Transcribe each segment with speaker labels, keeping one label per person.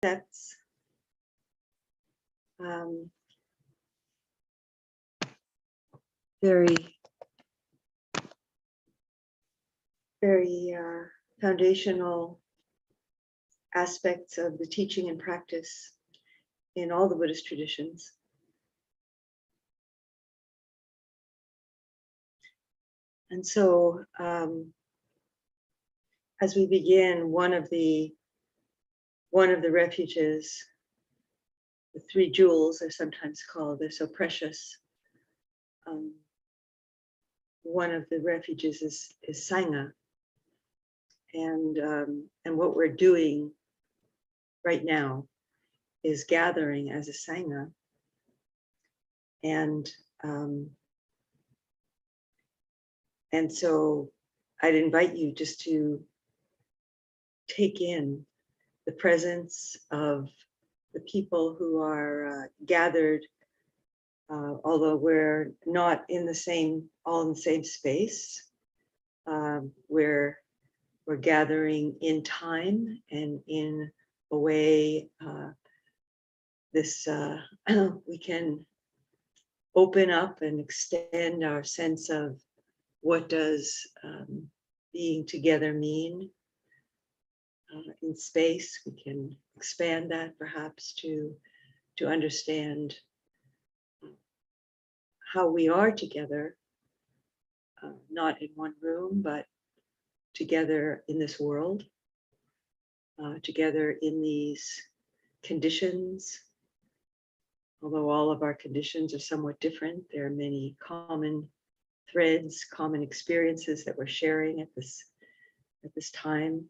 Speaker 1: That's um, very, very foundational aspects of the teaching and practice in all the Buddhist traditions. And so as we begin, one of the refuges, the three jewels are sometimes called, they're so precious. One of the refuges is Sangha. And what we're doing right now is gathering as a Sangha. And so I'd invite you just to take in the presence of the people who are gathered, although we're not in the same, all in the same space. We're gathering in time and in a way we can open up and extend our sense of what does being together mean in space. We can expand that perhaps to understand how we are together, not in one room, but together in this world, together in these conditions. Although all of our conditions are somewhat different, there are many common threads, common experiences that we're sharing at this time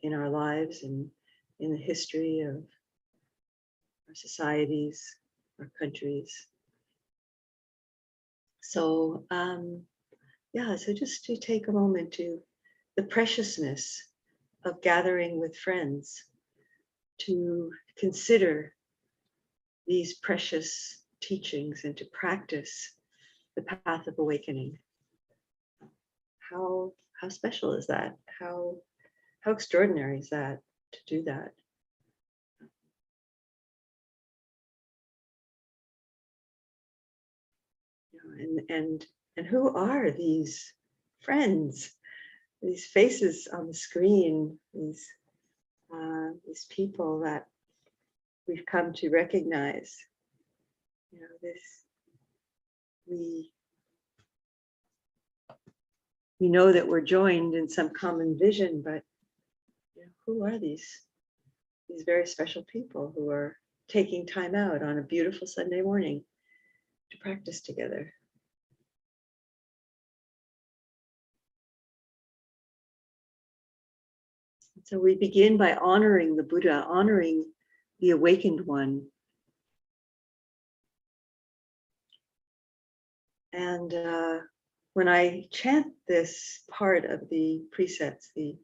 Speaker 1: in our lives and in the history of our societies, our countries. So so just to take a moment to the preciousness of gathering with friends, to consider these precious teachings and to practice the path of awakening. How special is that? How extraordinary is that to do that? And who are these friends? These faces on the screen, these people that we've come to recognize. We know that we're joined in some common vision, but who are these very special people who are taking time out on a beautiful Sunday morning to practice together? So we begin by honoring the Buddha, honoring the awakened one. And when I chant this part of the precepts, the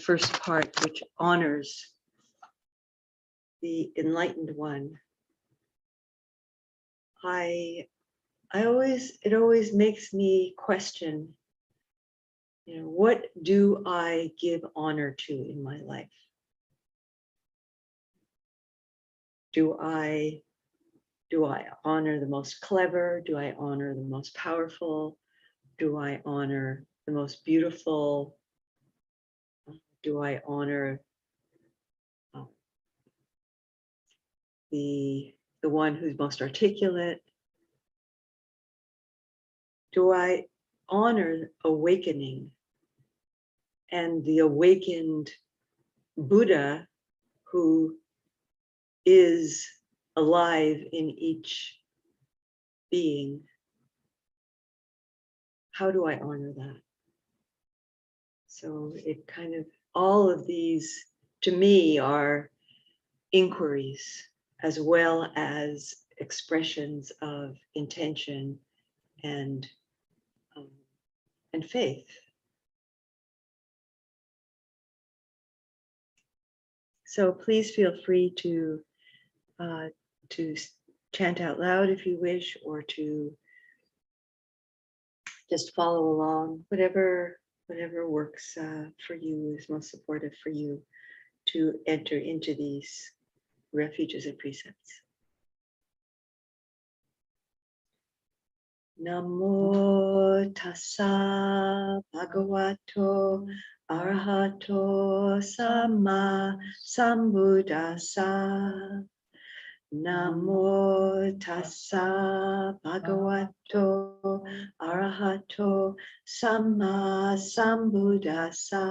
Speaker 1: first part, which honors the enlightened one, it always makes me question, what do I give honor to in my life? Do I honor the most clever? Do I honor the most powerful? Do I honor the most beautiful? Do I honor the one who's most articulate? Do I honor awakening and the awakened Buddha who is alive in each being? How do I honor that? So it kind of, all of these to me are inquiries as well as expressions of intention and faith. So please feel free to chant out loud if you wish, or to just follow along, whatever works for you, is most supportive for you. to enter into these refuges and precepts. Namo tassa bhagavato arahato samma sambuddhassa. Namo tassa bhagavato arahato samma sambuddhassa.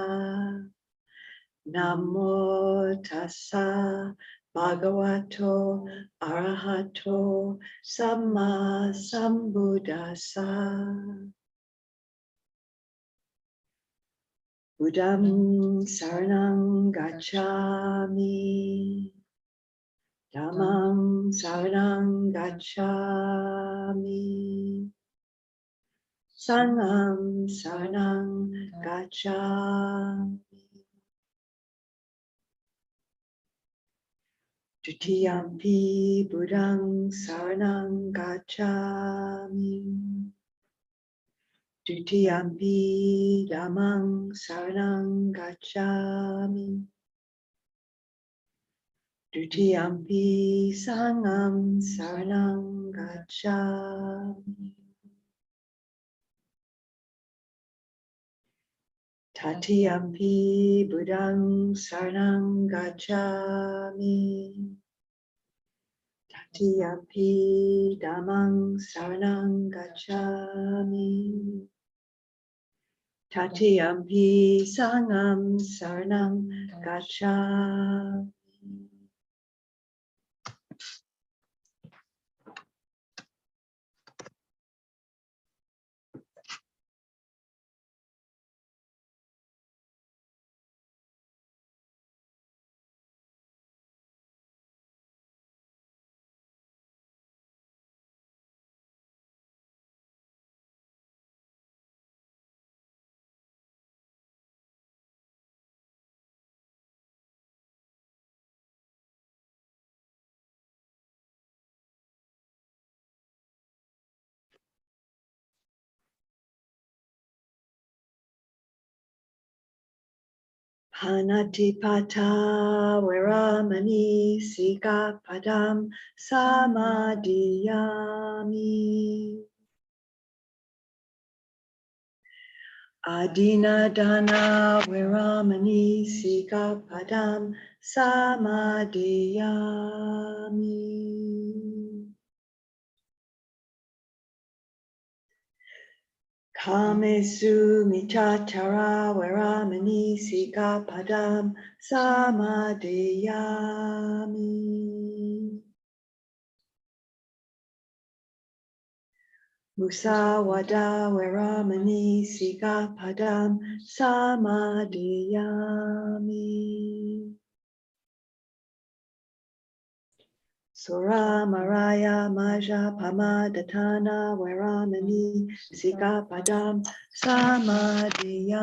Speaker 1: Namo tassa bhagavato arahato samma sambuddhassa. Buddham saranang gacchami. Dhammam saranang gacchami. Sangham saranang gacchami. Dutiyampi Buddhang saranang gacchami. Dutiyampi Dhammang saranang gacchami. Dutiyampi Sangham saranang gacchami. Tatiyampi Buddhang saranang gacchami. Tatiyampi Dhammang saranang gacchami. Tatiyampi Sangham saranang gacchami. Panatipata Veramani Sikapadam Samadhiyami. Adinadana Veramani Sikapadam Samadhiyami. Kamesu Michachara Veramani Sikapadam Samadhiyami. Musawada Veramani Sikapadam Samadhiyami. Sura Maraya Maja Pamadatana Veramani Sikapadam Samadhiyami.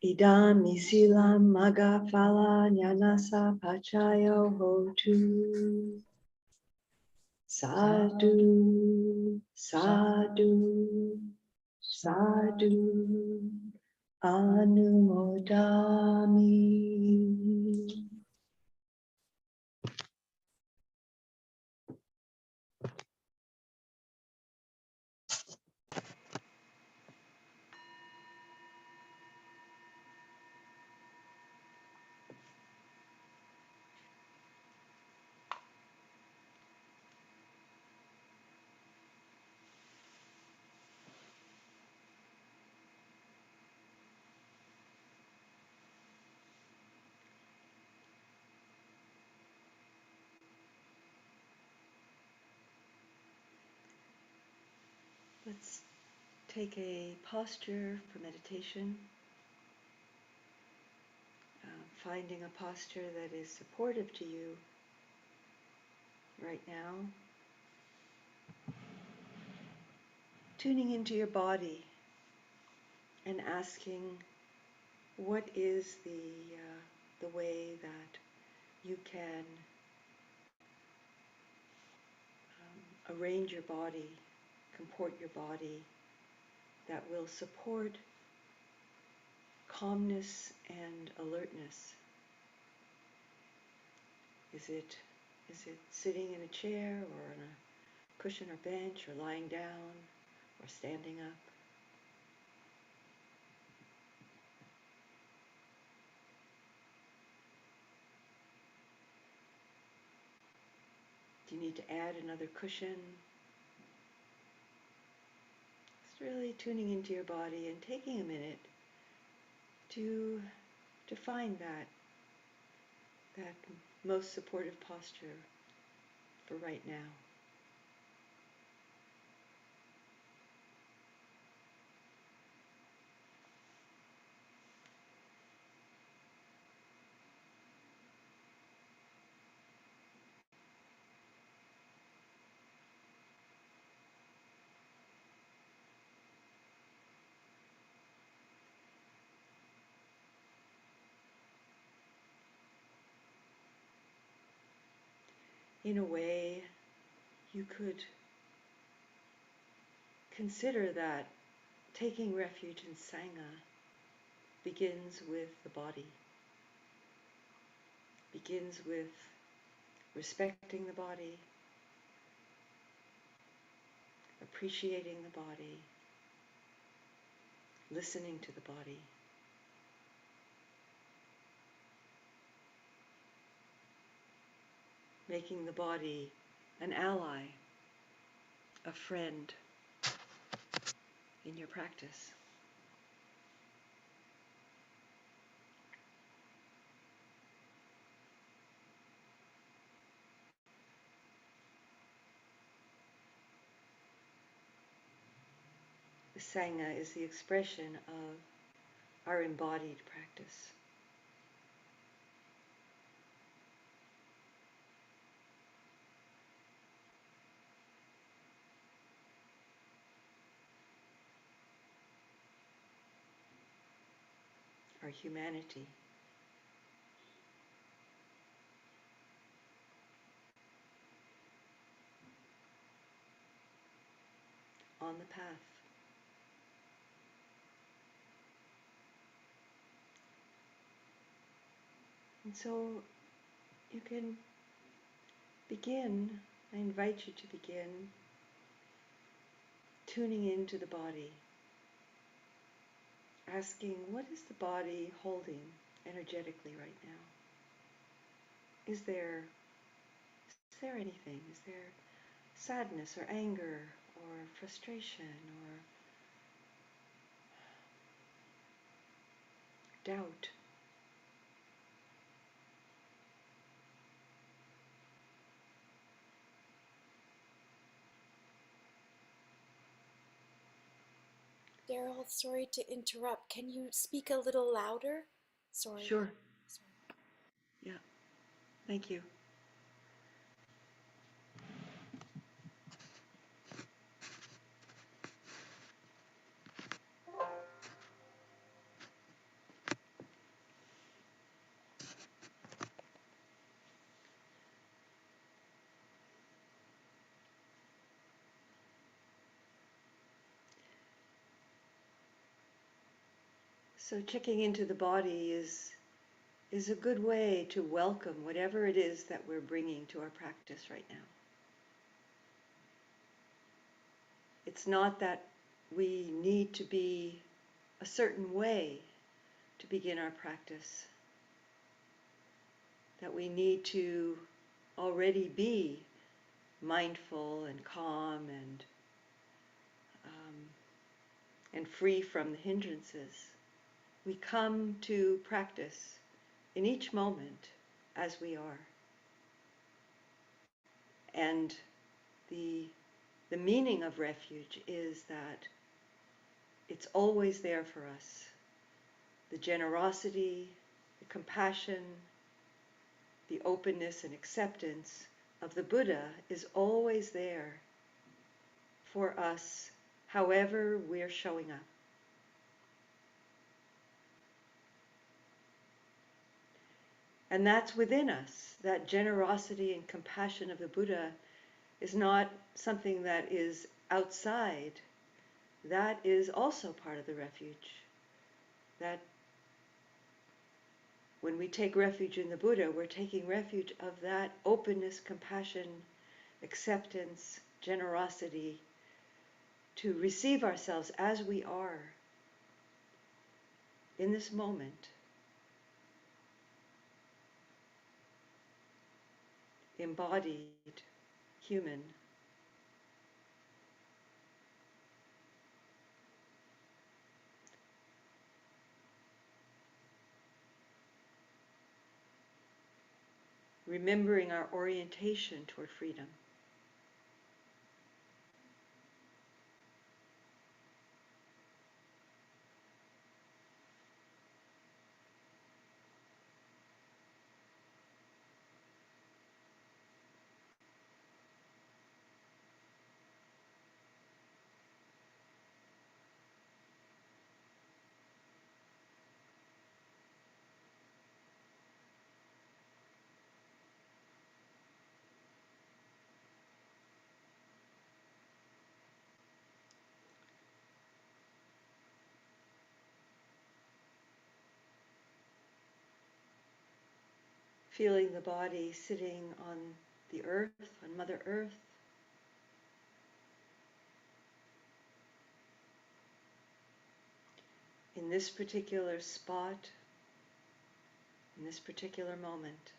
Speaker 1: Idam Nisilam Magafala Nyanasa Pachayo Hotu. Sadhu, sadhu, sadhu, anumodami. Let's take a posture for meditation, finding a posture that is supportive to you right now. Tuning into your body and asking, what is the way that you can arrange your body, comport your body that will support calmness and alertness. Is it sitting in a chair or on a cushion or bench or lying down or standing up? Do you need to add another cushion? It's really tuning into your body and taking a minute to find that most supportive posture for right now. In a way, you could consider that taking refuge in Sangha begins with the body, begins with respecting the body, appreciating the body, listening to the body. Making the body an ally, a friend in your practice. The Sangha is the expression of our embodied practice. Our humanity. On the path. And so you can begin, I invite you to begin tuning into the body, asking, what is the body holding energetically right now? Is there anything? Is there sadness or anger or frustration or doubt?
Speaker 2: Daryl, sorry to interrupt. Can you speak a little louder? Sorry.
Speaker 1: Sure. Yeah. Thank you. So checking into the body is a good way to welcome whatever it is that we're bringing to our practice right now. It's not that we need to be a certain way to begin our practice, that we need to already be mindful and calm and free from the hindrances. We come to practice in each moment as we are. And the meaning of refuge is that it's always there for us. The generosity, the compassion, the openness and acceptance of the Buddha is always there for us, however we're showing up. And that's within us. That generosity and compassion of the Buddha is not something that is outside that is also part of the refuge. That when we take refuge in the Buddha, we're taking refuge of that openness, compassion, acceptance, generosity to receive ourselves as we are in this moment, embodied, human. Remembering our orientation toward freedom. Feeling the body sitting on the earth, on Mother Earth. In this particular spot, in this particular moment.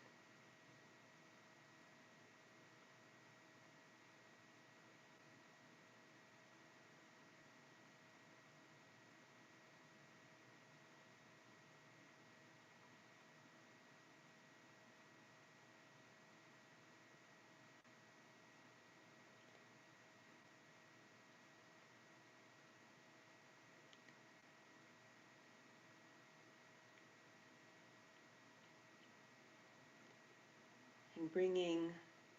Speaker 1: And bringing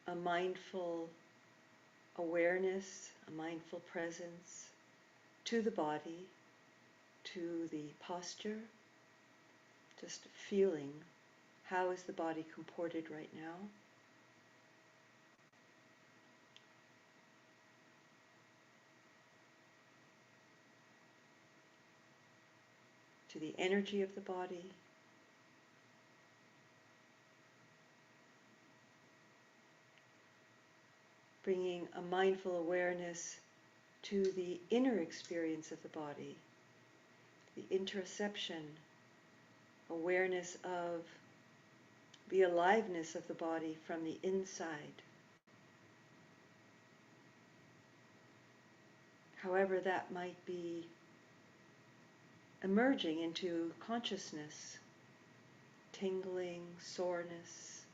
Speaker 1: a mindful awareness, a mindful presence to the body, to the posture, just feeling how is the body comported right now. To the energy of the body. Bringing a mindful awareness to the inner experience of the body, the interoception, awareness of the aliveness of the body from the inside. However that might be emerging into consciousness, tingling, soreness,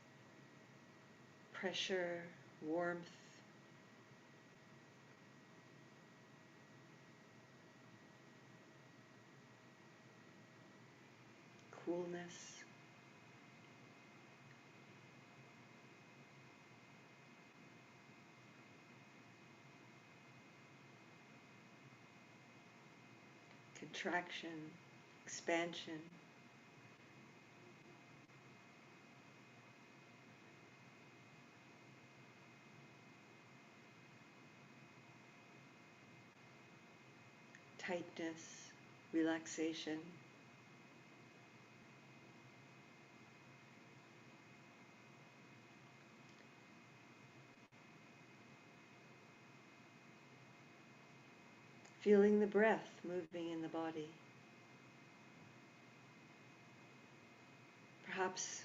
Speaker 1: pressure, warmth, coolness. Contraction, expansion. Tightness, relaxation. Feeling the breath moving in the body. Perhaps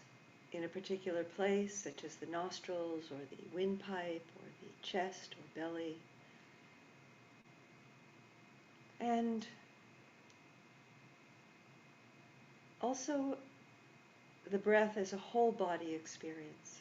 Speaker 1: in a particular place, such as the nostrils or the windpipe or the chest or belly. And also the breath as a whole body experience.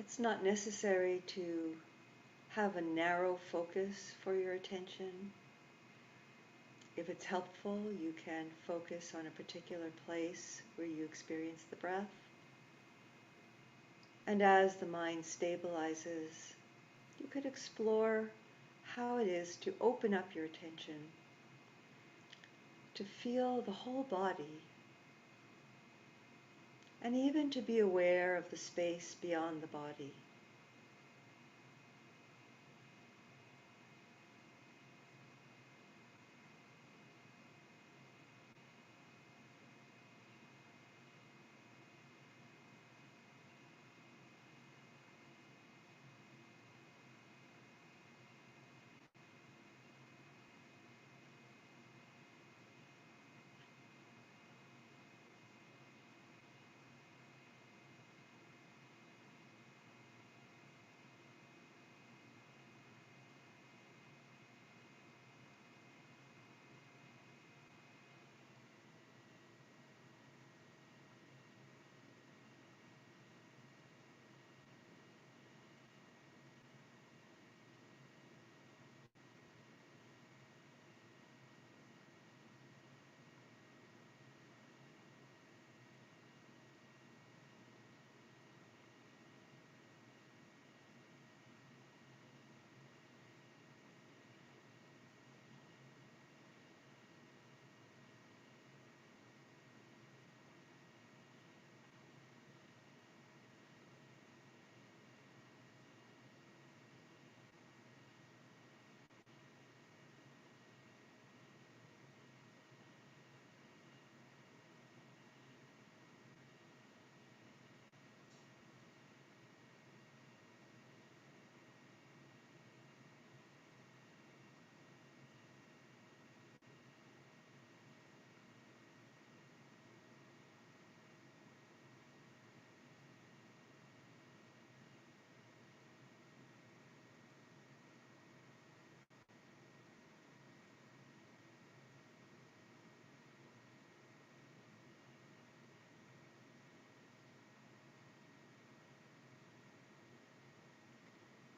Speaker 1: It's not necessary to have a narrow focus for your attention. If it's helpful, you can focus on a particular place where you experience the breath. And as the mind stabilizes, you could explore how it is to open up your attention, to feel the whole body, and even to be aware of the space beyond the body.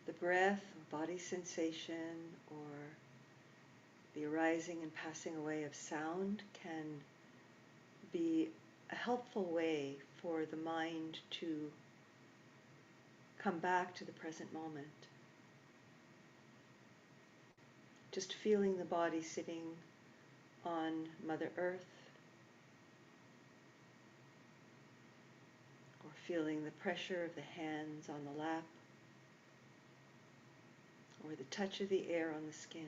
Speaker 1: The breath, body sensation, or the arising and passing away of sound can be a helpful way for the mind to come back to the present moment. Just feeling the body sitting on Mother Earth, or feeling the pressure of the hands on the lap, or the touch of the air on the skin.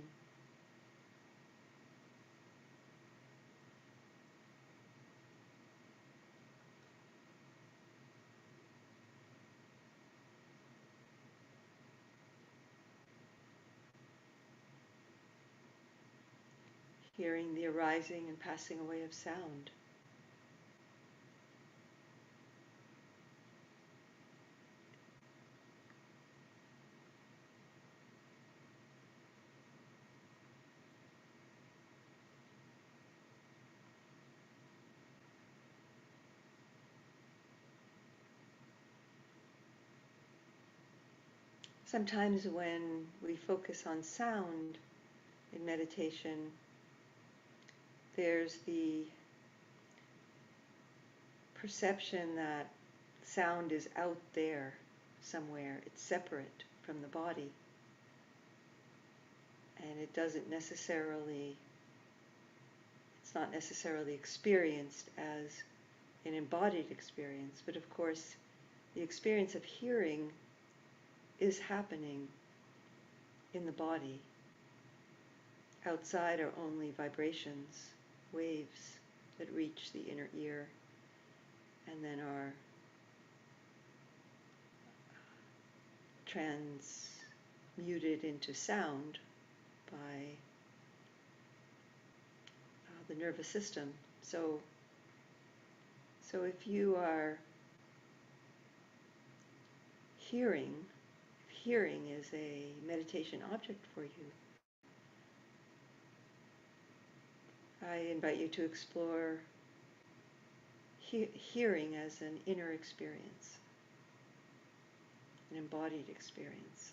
Speaker 1: Hearing the arising and passing away of sound. Sometimes when we focus on sound in meditation, there's the perception that sound is out there somewhere. It's separate from the body. And it's not necessarily experienced as an embodied experience. But of course, the experience of hearing is happening in the body. Outside are only vibrations, waves that reach the inner ear and then are transmuted into sound by the nervous system. So if you are hearing, if hearing is a meditation object for you, I invite you to explore hearing as an inner experience. an embodied experience.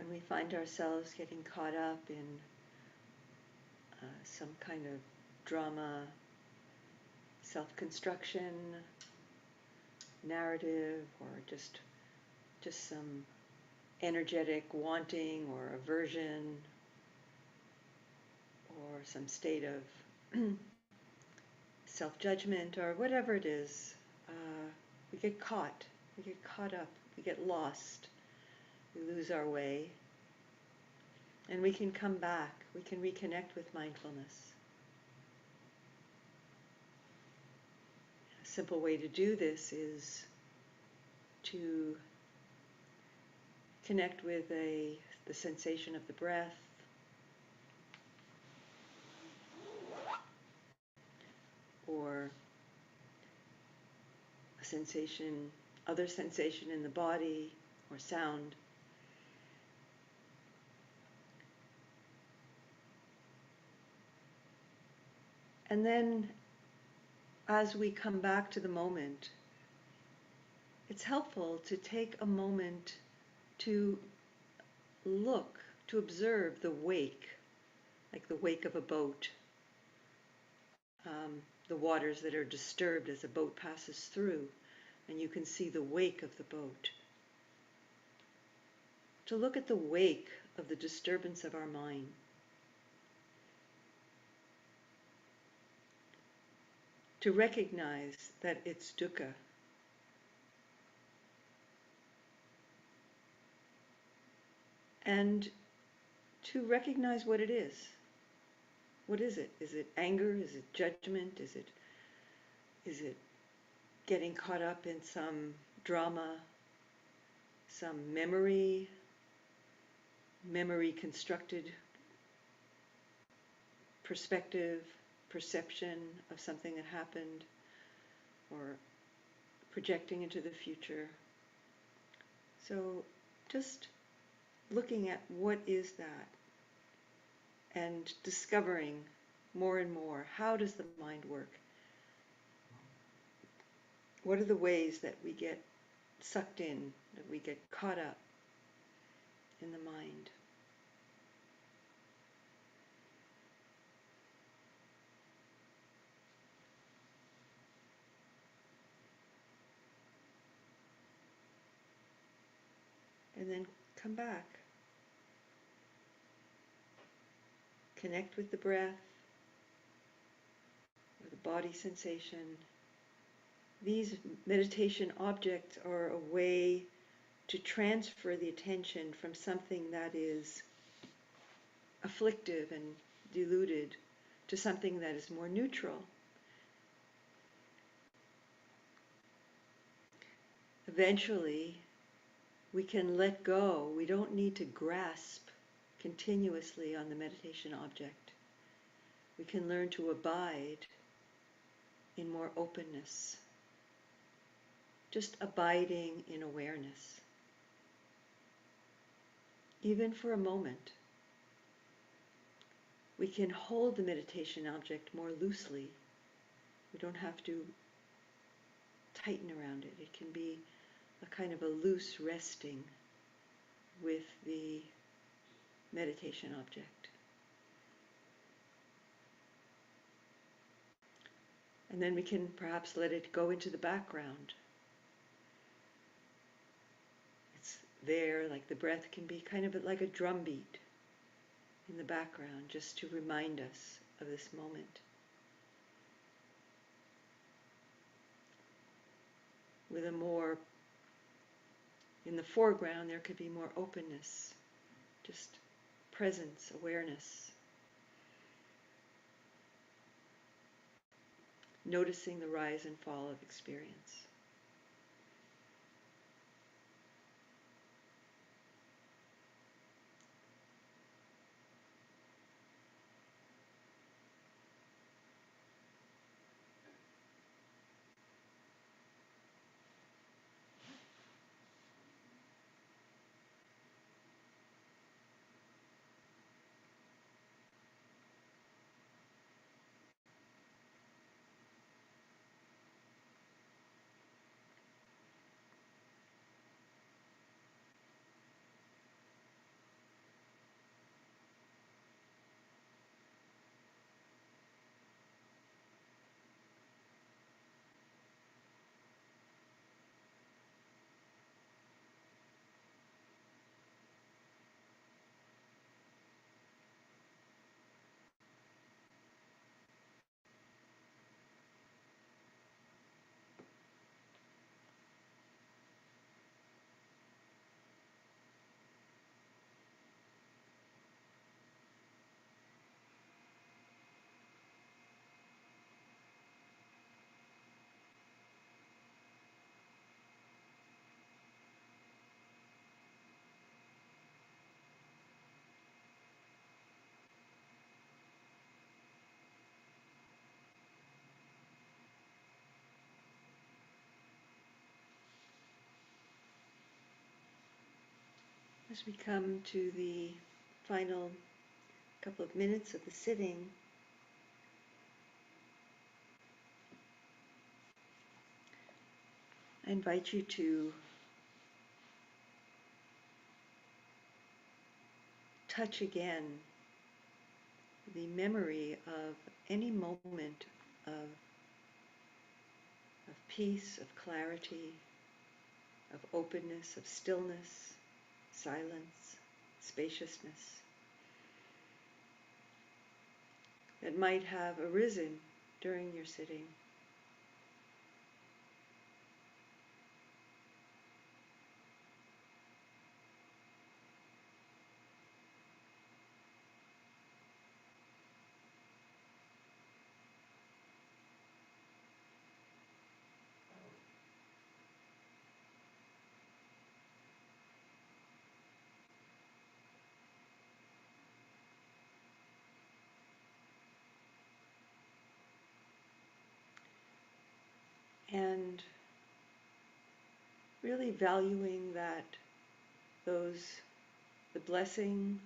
Speaker 1: when we find ourselves getting caught up in some kind of drama, self-construction, narrative, or just some energetic wanting or aversion, or some state of self-judgment, or whatever it is, we get caught. We get caught up. We get lost. We lose our way. And we can come back. We can reconnect with mindfulness. A simple way to do this is to connect with the sensation of the breath, or a sensation, other sensation in the body, or sound. And then as we come back to the moment, it's helpful to take a moment to look, to observe the wake, like the wake of a boat, the waters that are disturbed as a boat passes through, and you can see the wake of the boat. To look at the wake of the disturbance of our mind. To recognize that it's dukkha. And to recognize what it is. What is it? Is it anger? Is it judgment? Is it getting caught up in some drama, some memory constructed perspective, perception of something that happened, or projecting into the future? So just looking at what is that, and discovering more and more, how does the mind work? What are the ways that we get sucked in, that we get caught up in the mind? And then come back. Connect with the breath, or the body sensation. These meditation objects are a way to transfer the attention from something that is afflictive and deluded to something that is more neutral. Eventually, we can let go. We don't need to grasp continuously on the meditation object. We can learn to abide in more openness, just abiding in awareness, even for a moment. We can hold the meditation object more loosely. We don't have to tighten around it. It can be a kind of a loose resting with the meditation object. And then we can perhaps let it go into the background. It's there, like the breath can be kind of like a drumbeat in the background, just to remind us of this moment. With a more, in the foreground, there could be more openness, just presence, awareness. Noticing the rise and fall of experience. As we come to the final couple of minutes of the sitting, I invite you to touch again the memory of any moment of peace, of clarity, of openness, of stillness, silence, spaciousness that might have arisen during your sitting. And really valuing that the blessing,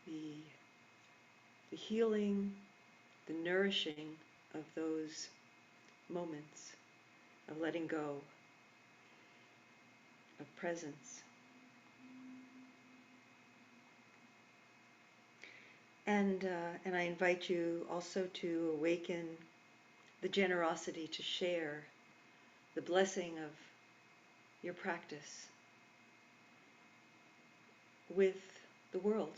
Speaker 1: the healing, the nourishing of those moments of letting go, of presence. And I invite you also to awaken the generosity to share the blessing of your practice with the world,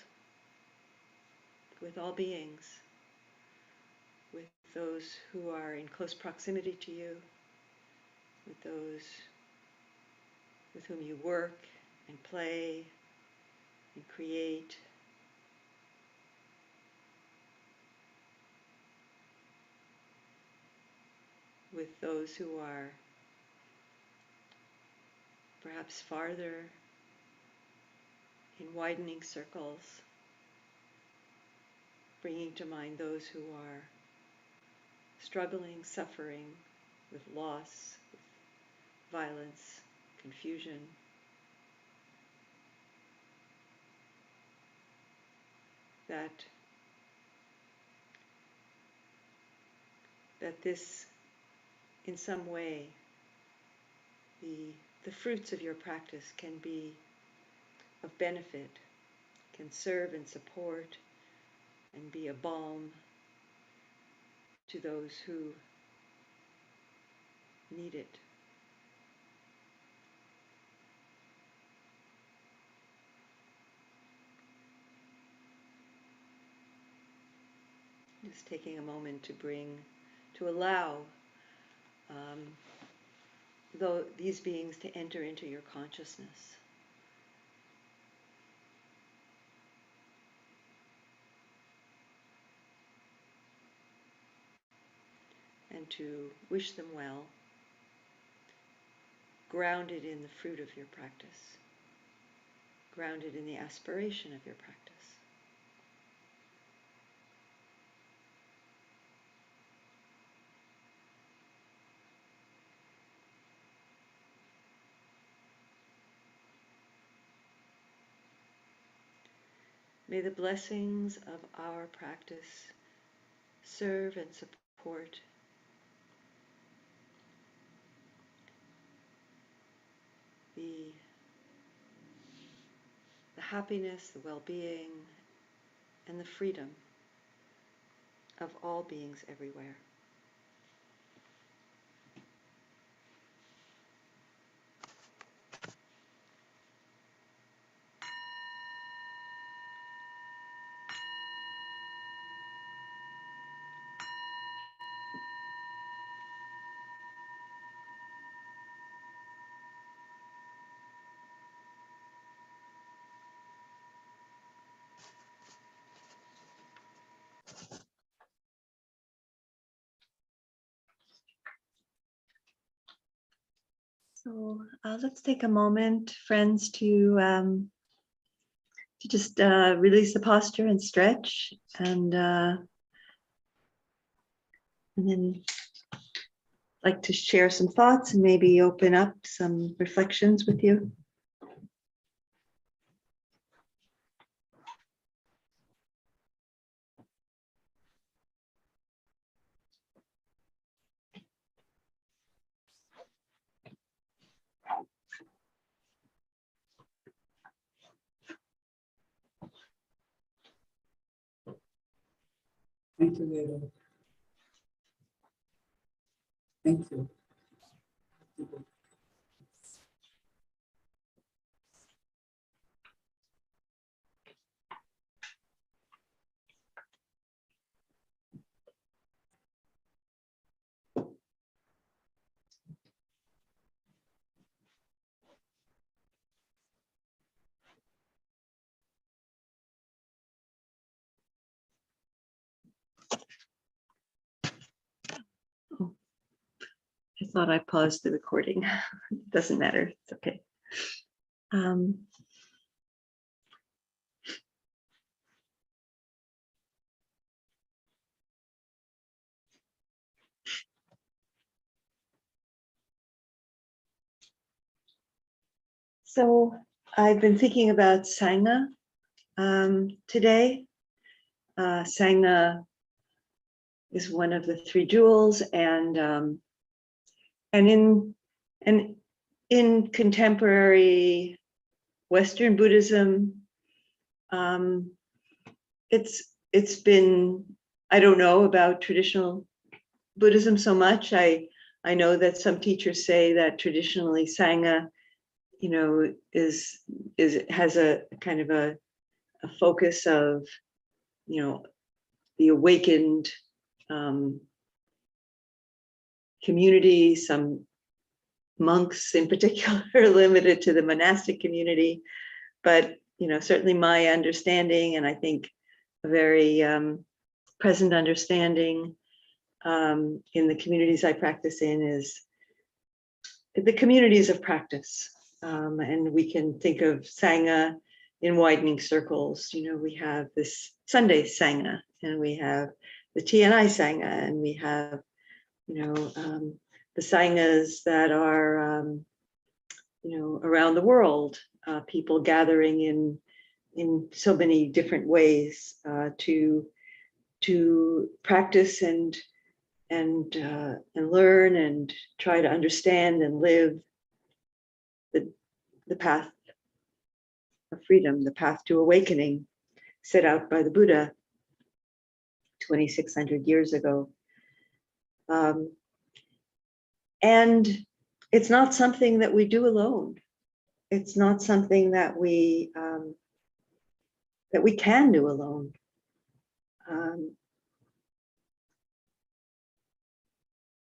Speaker 1: with all beings, with those who are in close proximity to you, with those with whom you work and play and create. With those who are perhaps farther in widening circles, bringing to mind those who are struggling, suffering with loss, with violence, confusion. That this, in some way, the fruits of your practice can be of benefit, can serve and support and be a balm to those who need it. Just taking a moment to allow these beings to enter into your consciousness. And to wish them well, grounded in the fruit of your practice, grounded in the aspiration of your practice. May the blessings of our practice serve and support the happiness, the well-being, and the freedom of all beings everywhere. So let's take a moment, friends, to just release the posture and stretch, and then like to share some thoughts and maybe open up some reflections with you.
Speaker 3: Thank you, Daryl. Thank you.
Speaker 1: Oh, I thought I paused the recording. It doesn't matter. It's okay. So I've been thinking about Sangha today. Sangha is one of the three jewels, and in contemporary Western Buddhism, it's been, I don't know about traditional Buddhism so much. I know that some teachers say that traditionally Sangha, has a kind of a focus of, the awakened community. Some monks in particular are limited to the monastic community, but certainly my understanding, and I think a very present understanding in the communities I practice in, is the communities of practice. And we can think of Sangha in widening circles. We have this Sunday Sangha, and we have the TNI Sangha, and we have, the Sanghas that are, around the world, people gathering in so many different ways to practice and learn and try to understand and live the path of freedom, the path to awakening set out by the Buddha 2,600 years ago. And it's not something that we do alone. It's not something that we can do alone.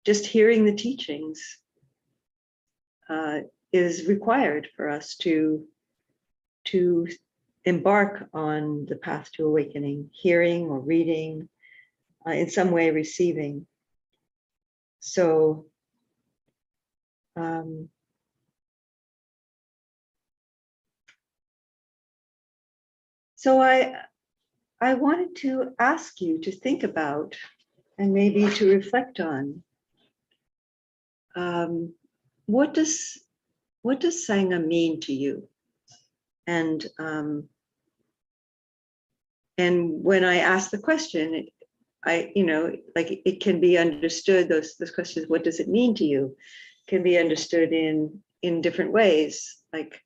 Speaker 1: Just hearing the teachings is required for us to embark on the path to awakening, hearing or reading, in some way receiving. So I wanted to ask you to think about, and maybe to reflect on, what does Sangha mean to you? And when I ask the question, it can be understood, those questions, what does it mean to you, can be understood in different ways. Like,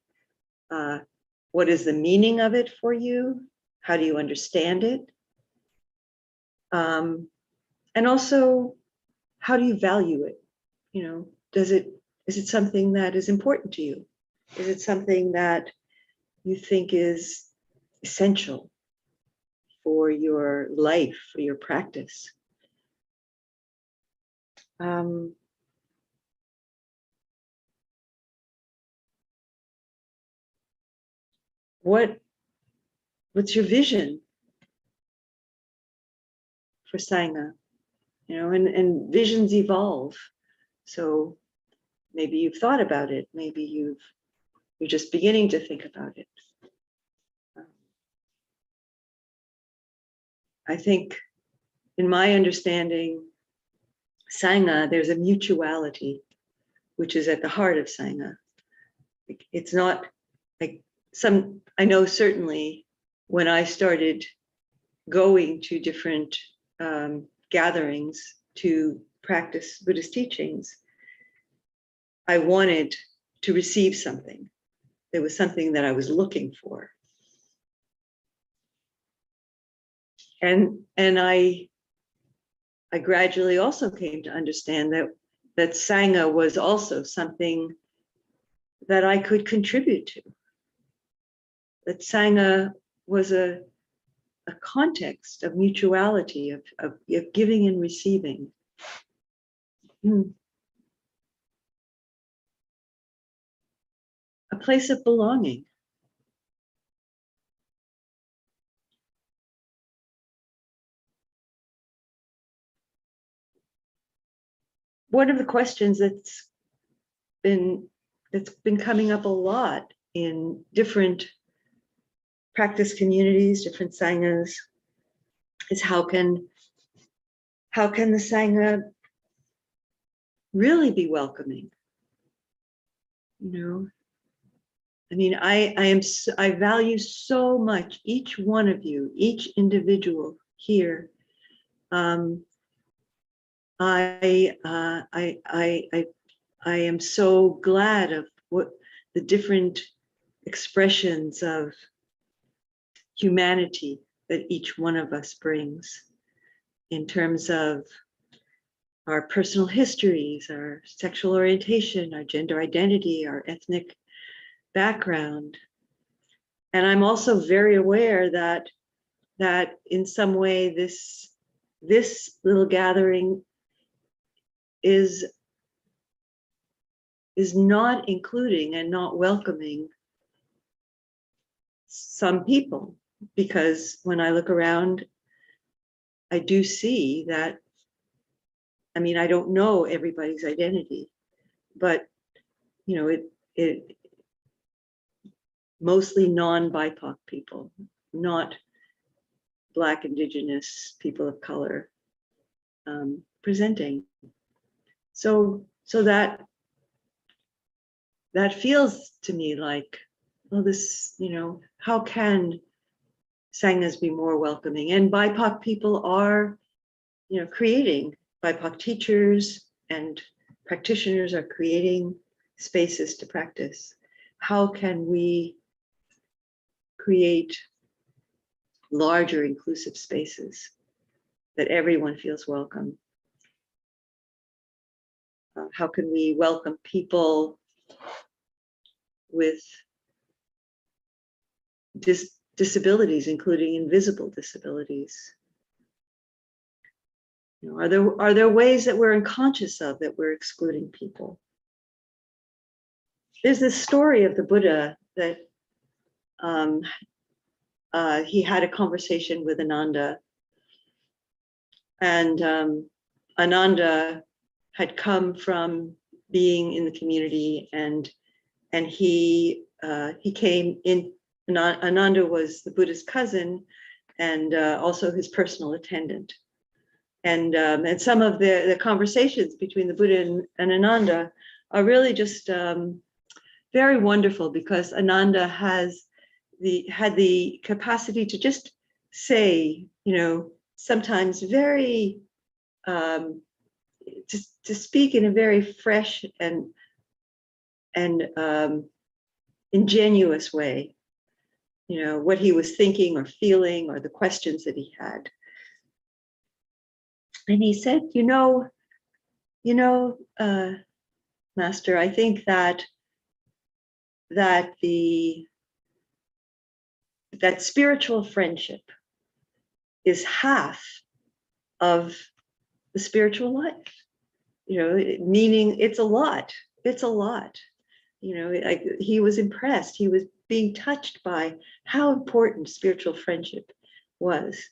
Speaker 1: what is the meaning of it for you? How do you understand it? And also, how do you value it? Is it something that is important to you? Is it something that you think is essential for your life, for your practice? What's your vision for Sangha? And visions evolve. So maybe you've thought about it. Maybe you're just beginning to think about it. I think, in my understanding, Sangha, there's a mutuality, which is at the heart of Sangha. It's not like I know certainly when I started going to different gatherings to practice Buddhist teachings, I wanted to receive something. There was something that I was looking for. And I I gradually also came to understand that Sangha was also something that I could contribute to. That Sangha was a context of mutuality, of giving and receiving. A place of belonging. One of the questions that's been coming up a lot in different practice communities, different sanghas, is how can the sangha really be welcoming? You know, I mean, I value so much each one of you, each individual here. I am so glad of what the different expressions of humanity that each one of us brings in terms of our personal histories, our sexual orientation, our gender identity, our ethnic background. And I'm also very aware that in some way this little gathering is not including and not welcoming some people, because when I look around, I do see that, I mean, I don't know everybody's identity, but you know, it mostly non-BIPOC people, not Black, Indigenous, people of color, presenting. So that feels to me like, well, this, you know, how can sanghas be more welcoming? And BIPOC people are, you know, creating, BIPOC teachers and practitioners are creating spaces to practice. How can we create larger inclusive spaces that everyone feels welcome? How can we welcome people with disabilities, including invisible disabilities? You know, are there ways that we're unconscious of that we're excluding people? There's this story of the Buddha that he had a conversation with Ananda, and Ananda had come from being in the community, and he came in. Ananda was the Buddha's cousin and also his personal attendant. And some of the conversations between the Buddha and Ananda are really just very wonderful, because Ananda had the capacity to just say, you know, sometimes very to speak in a very fresh and ingenuous way, you know, what he was thinking or feeling or the questions that he had. And he said, you know, Master, I think that spiritual friendship is half of the spiritual life. You know, meaning it's a lot. You know, like, he was impressed. He was being touched by how important spiritual friendship was.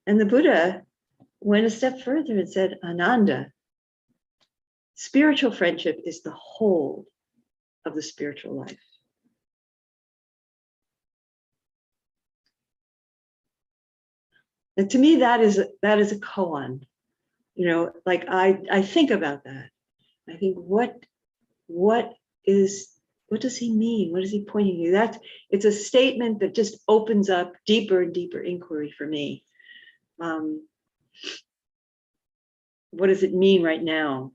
Speaker 1: And the Buddha went a step further and said, Ananda, spiritual friendship is the whole of the spiritual life. And to me, that is a koan. You know, like I think about that. I think, what does he mean? What is he pointing to? It's a statement that just opens up deeper and deeper inquiry for me. What does it mean right now?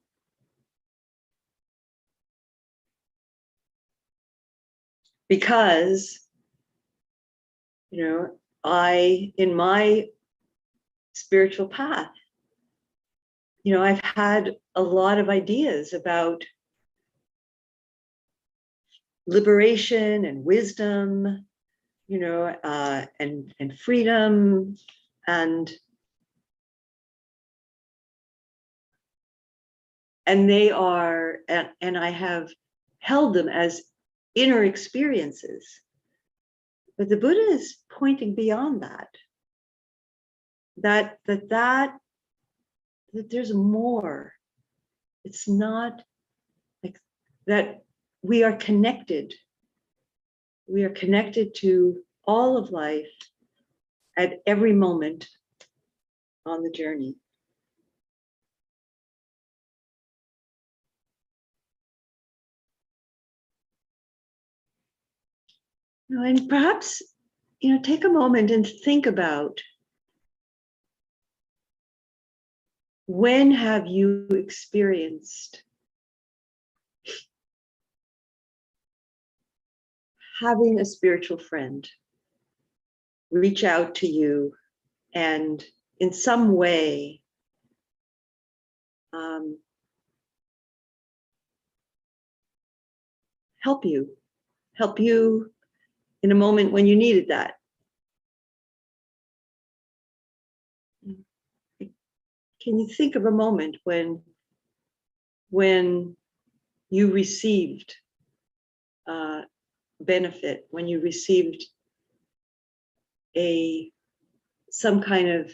Speaker 1: Because, you know, in my spiritual path, I've had a lot of ideas about liberation and wisdom, and freedom, and they are, and I have held them as inner experiences. But the Buddha is pointing beyond that. That there's more. It's not like that. We are connected. We are connected to all of life at every moment on the journey. And perhaps, take a moment and think about, when have you experienced having a spiritual friend reach out to you and in some way help you in a moment when you needed that? Can you think of a moment when you received benefit, when you received some kind of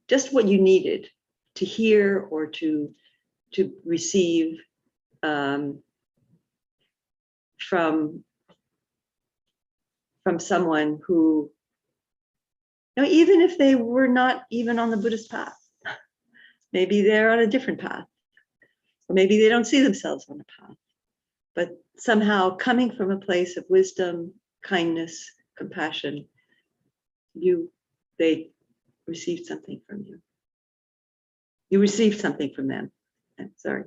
Speaker 1: just what you needed to hear or to receive from someone who, even if they were not even on the Buddhist path, maybe they're on a different path, or maybe they don't see themselves on a path, but somehow coming from a place of wisdom, kindness, compassion, they received something from you. You received something from them. I'm sorry.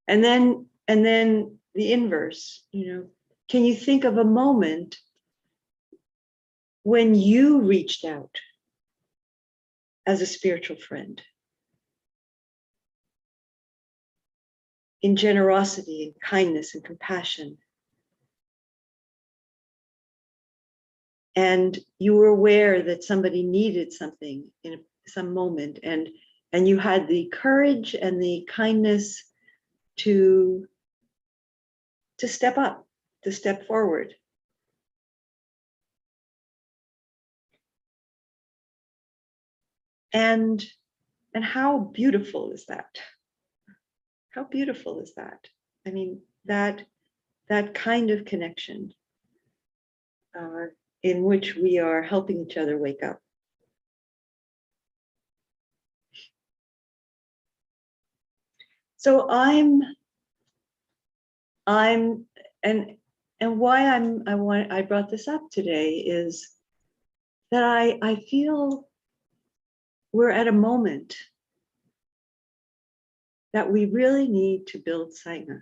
Speaker 1: And then the inverse, can you think of a moment when you reached out as a spiritual friend in generosity and kindness and compassion, and you were aware that somebody needed something in some moment, and you had the courage and the kindness to step up, to step forward? And how beautiful is that? How beautiful is that? I mean, that kind of connection in which we are helping each other wake up. So I'm and why I brought this up today is that I feel we're at a moment that we really need to build Sangha.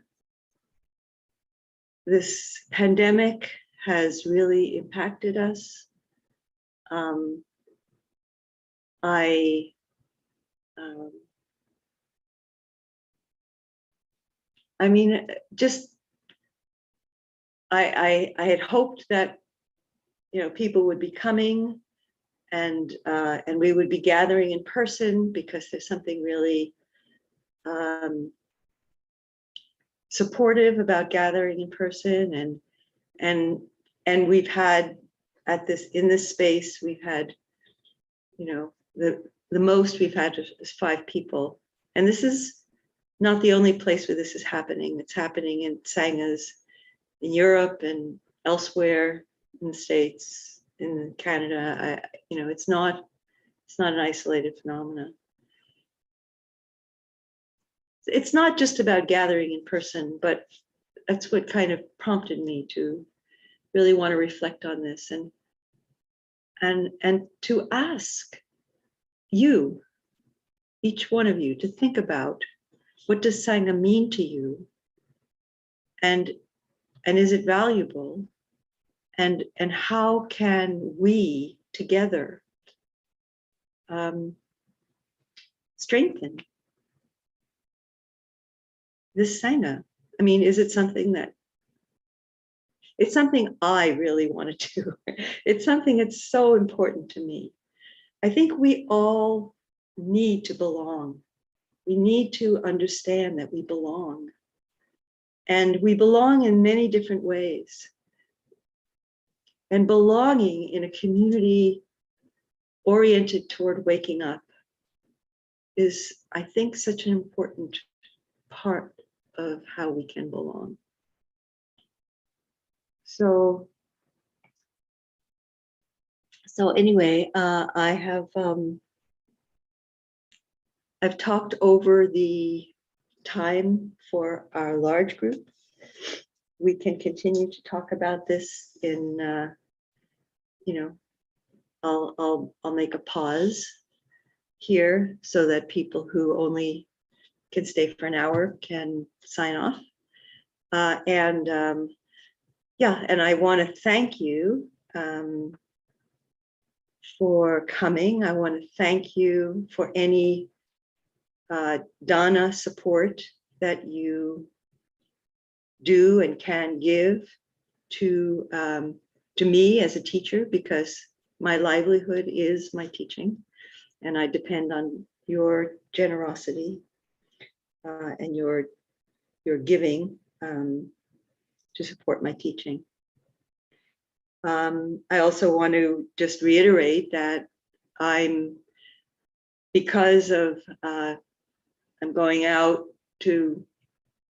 Speaker 1: This pandemic has really impacted us. I mean, just I had hoped that people would be coming and we would be gathering in person, because there's something really supportive about gathering in person, and we've had in this space, we've had the most we've had is 5 people, and this is not the only place where this is happening. It's happening in Sanghas in Europe and elsewhere in the States, in Canada. It's not an isolated phenomenon. It's not just about gathering in person, but that's what kind of prompted me to really want to reflect on this and to ask you, each one of you, to think about, what does Sangha mean to you, and is it valuable, and how can we together strengthen this Sangha? I mean, is it something that, it's something I really want to do. It's something that's so important to me. I think we all need to belong. We need to understand that we belong. And we belong in many different ways. And belonging in a community oriented toward waking up is, I think, such an important part of how we can belong. So anyway, I've talked over the time for our large group. We can continue to talk about this in, I'll make a pause here so that people who only can stay for an hour can sign off. And I want to thank you for coming. I want to thank you for any Dana support that you do and can give to me as a teacher, because my livelihood is my teaching, and I depend on your generosity and your giving to support my teaching. I also want to just reiterate that because of I'm going out to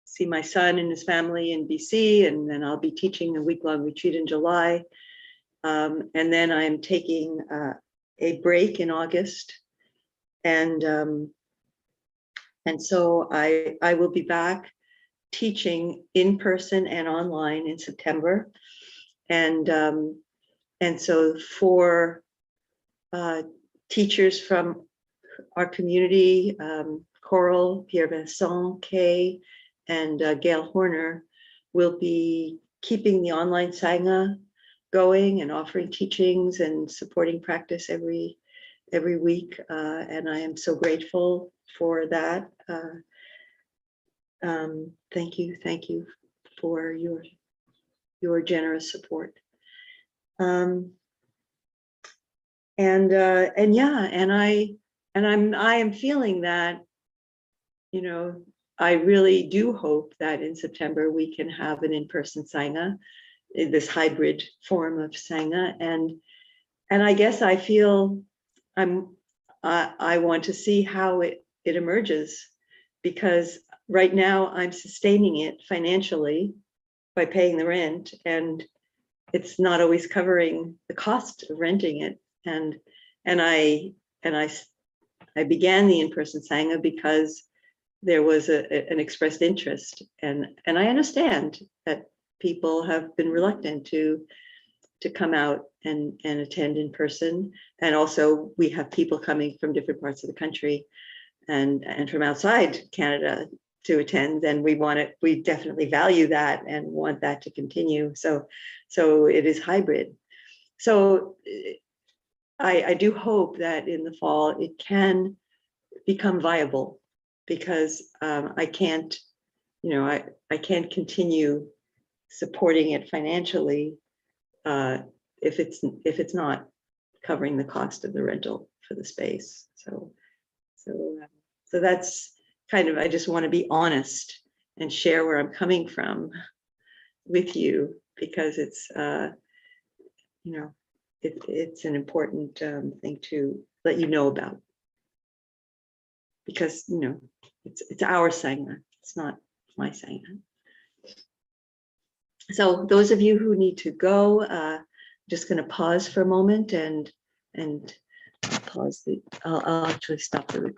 Speaker 1: see my son and his family in BC, and then I'll be teaching a week-long retreat in July. And then I'm taking a break in August. And so I will be back teaching in person and online in September. And so for teachers from our community, Coral, Pierre Vincent, Kay, and Gail Horner will be keeping the online Sangha going and offering teachings and supporting practice every week. And I am so grateful for that. Thank you for your generous support. I am feeling that, I really do hope that in September we can have an in-person Sangha, this hybrid form of Sangha. And I guess I feel I want to see how it emerges, because right now I'm sustaining it financially by paying the rent, and it's not always covering the cost of renting it. And I began the in-person Sangha because there was an expressed interest, and I understand that people have been reluctant to come out and attend in person. And also we have people coming from different parts of the country and from outside Canada to attend, and we definitely value that and want that to continue. So it is hybrid. So I do hope that in the fall it can become viable, because I can't continue supporting it financially if it's not covering the cost of the rental for the space. So that's kind of, I just want to be honest and share where I'm coming from with you, because it's it's an important thing to let you know about, because it's our Sangha, it's not my Sangha. So those of you who need to go, just going to pause for a moment and pause I'll actually stop the recording.